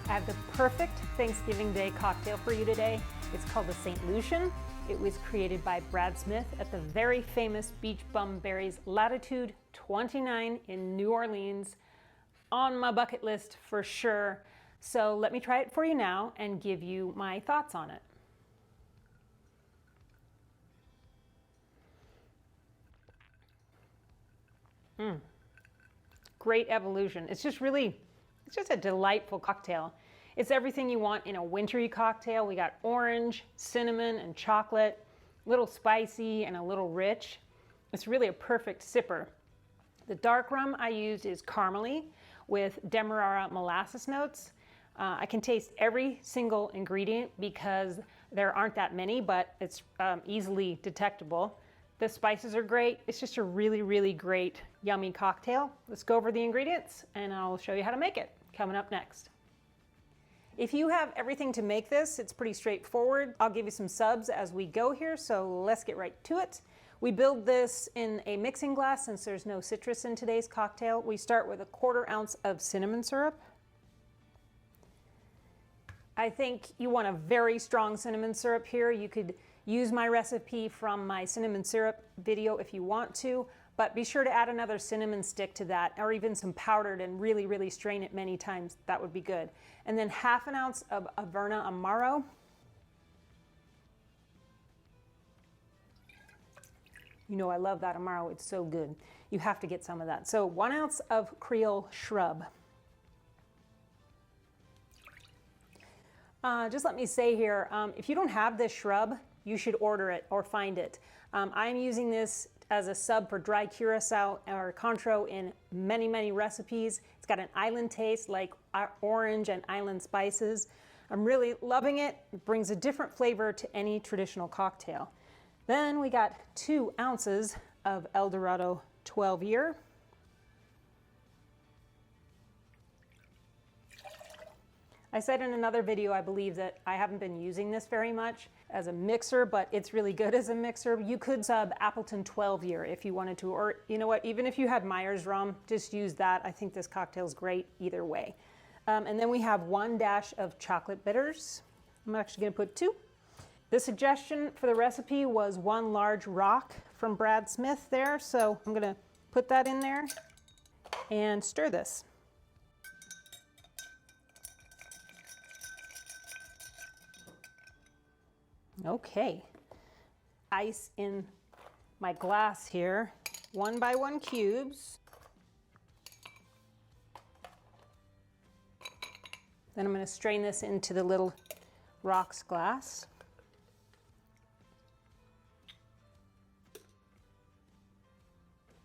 I have the perfect Thanksgiving Day cocktail for you today. It's called the St. Lucian. It was created by Brad Smith at the very famous Beach Bum Berries Latitude 29 in New Orleans. On my bucket list for sure. So let me try it for you now and give you my thoughts on it. Great evolution. It's just a delightful cocktail. It's everything you want in a wintry cocktail. We got orange, cinnamon, and chocolate, a little spicy and a little rich. It's really a perfect sipper. The dark rum I used is caramely with Demerara molasses notes. I can taste every single ingredient because there aren't that many, but it's easily detectable. The spices are great. It's just a really great, yummy cocktail. Let's go over the ingredients and I'll show you how to make it. Coming up next. If you have everything to make this, it's pretty straightforward. I'll give you some subs as we go here, so let's get right to it. We build this in a mixing glass since there's no citrus in today's cocktail. We start with 1/4 ounce of cinnamon syrup. I think you want a very strong cinnamon syrup here. You could use my recipe from my cinnamon syrup video if you want to, but be sure to add another cinnamon stick to that, or even some powdered, and really strain it many times. That would be good. And then 1/2 ounce of Averna Amaro. You know I love that Amaro, it's so good. You have to get some of that. So 1 ounce of Creole Shrubb. Just let me say here, if you don't have this shrub, you should order it or find it. I'm using this as a sub for dry curacao or Cointreau in many recipes. It's got an island taste like orange and island spices. I'm really loving it. It brings a different flavor to any traditional cocktail. Then we got 2 ounces of El Dorado 12 year. I said in another video, I believe, that I haven't been using this very much as a mixer, but it's really good as a mixer. You could sub Appleton 12 year if you wanted to, or you know what, even if you had Myers rum, just use that. I think this cocktail is great either way. And then we have 1 dash of chocolate bitters. I'm actually gonna put 2. The suggestion for the recipe was 1 large rock from Brad Smith there, so I'm gonna put that in there and stir this. Okay, ice in my glass here, 1 by 1 cubes. Then I'm going to strain this into the little rocks glass.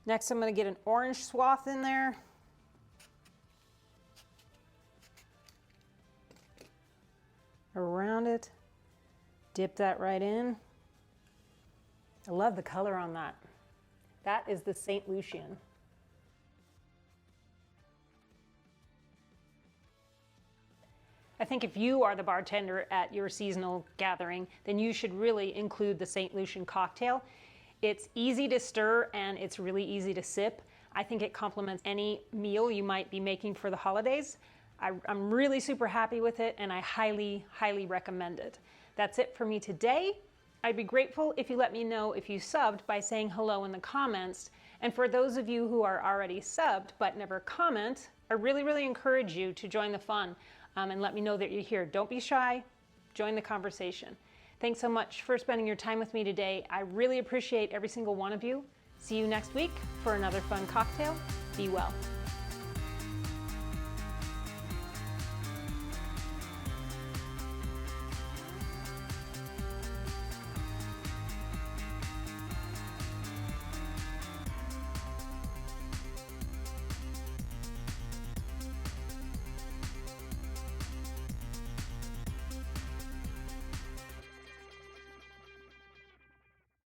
Next I'm going to get an orange swath in there. Around it. Dip that right in. I love the color on that. That is the St. Lucian. I think if you are the bartender at your seasonal gathering, then you should really include the St. Lucian cocktail. It's easy to stir and it's really easy to sip. I think it complements any meal you might be making for the holidays. I'm really super happy with it and I highly recommend it. That's it for me today. I'd be grateful if you let me know if you subbed by saying hello in the comments. And for those of you who are already subbed but never comment, I really encourage you to join the fun and let me know that you're here. Don't be shy, join the conversation. Thanks so much for spending your time with me today. I really appreciate every single one of you. See you next week for another fun cocktail. Be well.